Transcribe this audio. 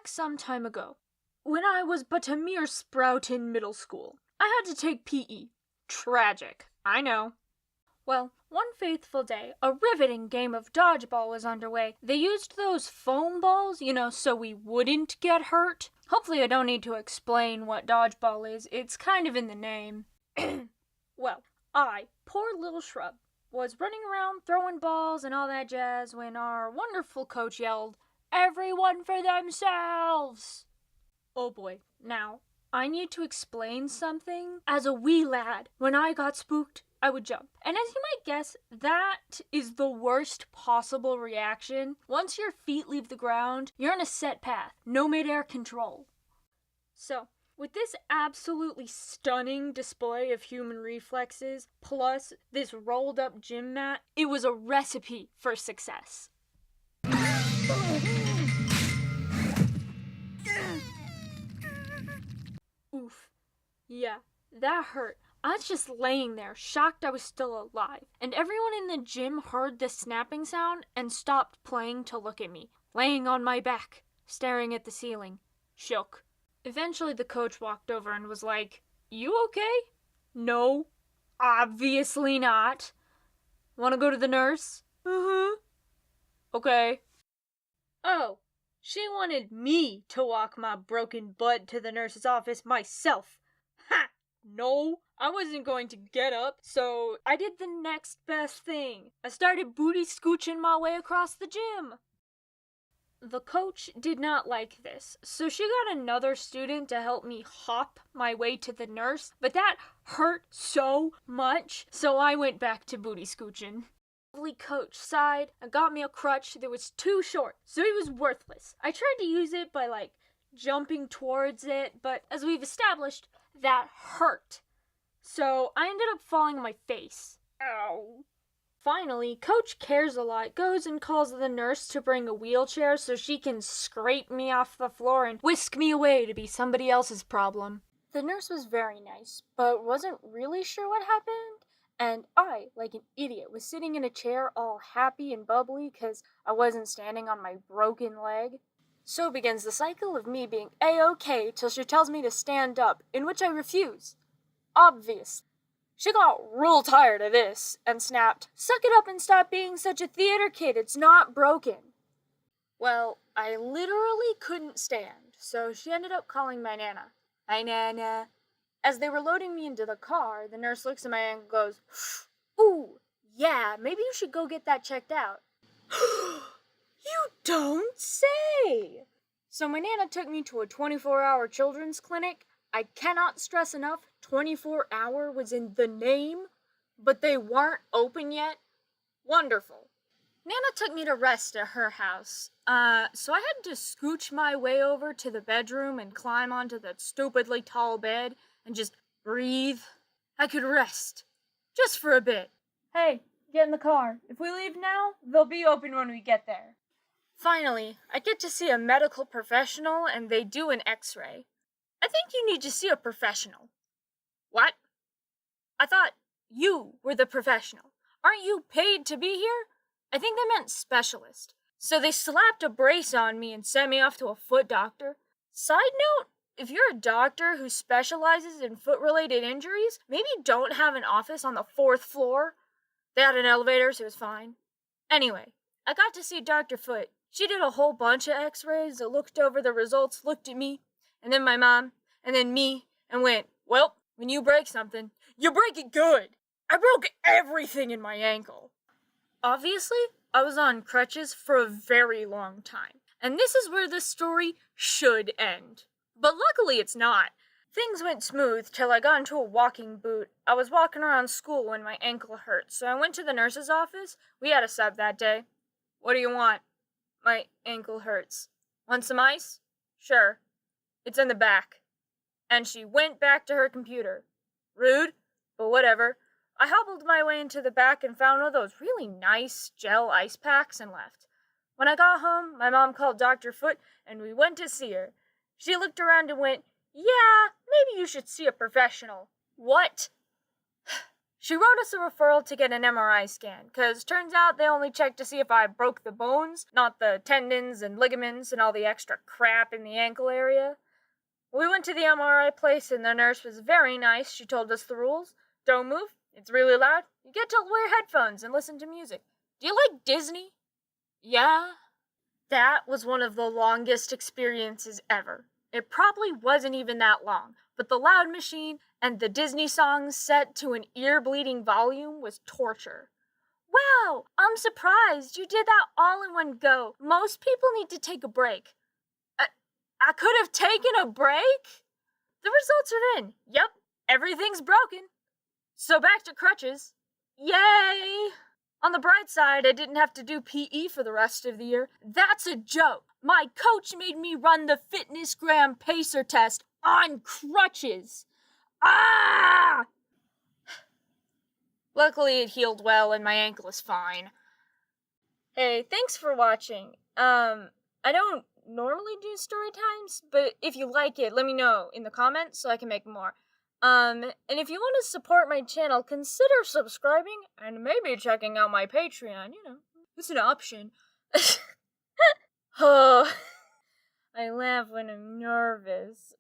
back some time ago, when I was but a mere sprout in middle school. I had to take PE. Tragic, I know. Well, one faithful day, a riveting game of dodgeball was underway. They used those foam balls, so we wouldn't get hurt. Hopefully I don't need to explain what dodgeball is. It's kind of in the name. Well, I, poor little shrub, was running around throwing balls and all that jazz when our wonderful coach yelled, "Everyone for themselves!" Oh boy, now, I need to explain something. As a wee lad, when I got spooked, I would jump. And as you might guess, that is the worst possible reaction. Once your feet leave the ground, you're on a set path, no mid-air control. So, with this absolutely stunning display of human reflexes, plus this rolled up gym mat, it was a recipe for success. Oof. Yeah, that hurt. I was just laying there, shocked I was still alive, and everyone in the gym heard the snapping sound and stopped playing to look at me, laying on my back, staring at the ceiling, shook. Eventually the coach walked over and was like, "You okay?" "No, obviously not." "Wanna go to the nurse?" "Uh-huh." "Okay." Oh, she wanted me to walk my broken butt to the nurse's office myself. Ha! No, I wasn't going to get up, so I did the next best thing. I started booty scooching my way across the gym. The coach did not like this, so she got another student to help me hop my way to the nurse, but that hurt so much, so I went back to booty scooching. The lovely coach sighed and got me a crutch that was too short, so it was worthless. I tried to use it by, jumping towards it, but as we've established, that hurt. So I ended up falling on my face. Ow. Finally, Coach Cares a Lot goes and calls the nurse to bring a wheelchair so she can scrape me off the floor and whisk me away to be somebody else's problem. The nurse was very nice, but wasn't really sure what happened, and I, like an idiot, was sitting in a chair all happy and bubbly because I wasn't standing on my broken leg. So begins the cycle of me being A-OK till she tells me to stand up, in which I refuse. Obvious. She got real tired of this and snapped, "Suck it up and stop being such a theater kid, it's not broken." Well, I literally couldn't stand, so she ended up calling my Nana. "Hi, Nana." As they were loading me into the car, the nurse looks at my ankle and goes, "Ooh, yeah, maybe you should go get that checked out." You don't say! So my Nana took me to a 24-hour children's clinic. I cannot stress enough, 24-hour was in the name, but they weren't open yet. Wonderful. Nana took me to rest at her house, so I had to scooch my way over to the bedroom and climb onto that stupidly tall bed and just breathe. I could rest, just for a bit. "Hey, get in the car. If we leave now, they'll be open when we get there." Finally, I get to see a medical professional and they do an x-ray. "I think you need to see a professional." "What? I thought you were the professional. Aren't you paid to be here?" I think they meant specialist. So they slapped a brace on me and sent me off to a foot doctor. Side note, if you're a doctor who specializes in foot-related injuries, maybe don't have an office on the 4th floor. They had an elevator, so it was fine. Anyway, I got to see Dr. Foot. She did a whole bunch of x-rays, looked over the results, looked at me, and then my mom, and then me, and went, "Well, when you break something, you break it good." I broke everything in my ankle. Obviously, I was on crutches for a very long time, and this is where this story should end. But luckily it's not. Things went smooth till I got into a walking boot. I was walking around school when my ankle hurt, so I went to the nurse's office. We had a sub that day. "What do you want?" "My ankle hurts." "Want some ice?" "Sure. It's in the back." And she went back to her computer. Rude, but whatever. I hobbled my way into the back and found one of those really nice gel ice packs and left. When I got home, my mom called Dr. Foot and we went to see her. She looked around and went, "Yeah, maybe you should see a professional." What? She wrote us a referral to get an MRI scan, because turns out they only checked to see if I broke the bones, not the tendons and ligaments and all the extra crap in the ankle area. We went to the MRI place and the nurse was very nice. She told us the rules. Don't move. It's really loud. You get to wear headphones and listen to music. Do you like Disney? Yeah. That was one of the longest experiences ever. It probably wasn't even that long, but the loud machine and the Disney songs set to an ear-bleeding volume was torture. Wow, I'm surprised you did that all in one go. Most people need to take a break. I could have taken a break? The results are in. Yep, everything's broken. So back to crutches. Yay! On the bright side, I didn't have to do PE for the rest of the year. That's a joke. My coach made me run the FitnessGram Pacer test on crutches. Ah! Luckily, it healed well and my ankle is fine. Hey, thanks for watching. I don't normally do story times, but if you like it, let me know in the comments so I can make more. And if you want to support my channel, consider subscribing and maybe checking out my Patreon, it's an option. Oh, I laugh when I'm nervous.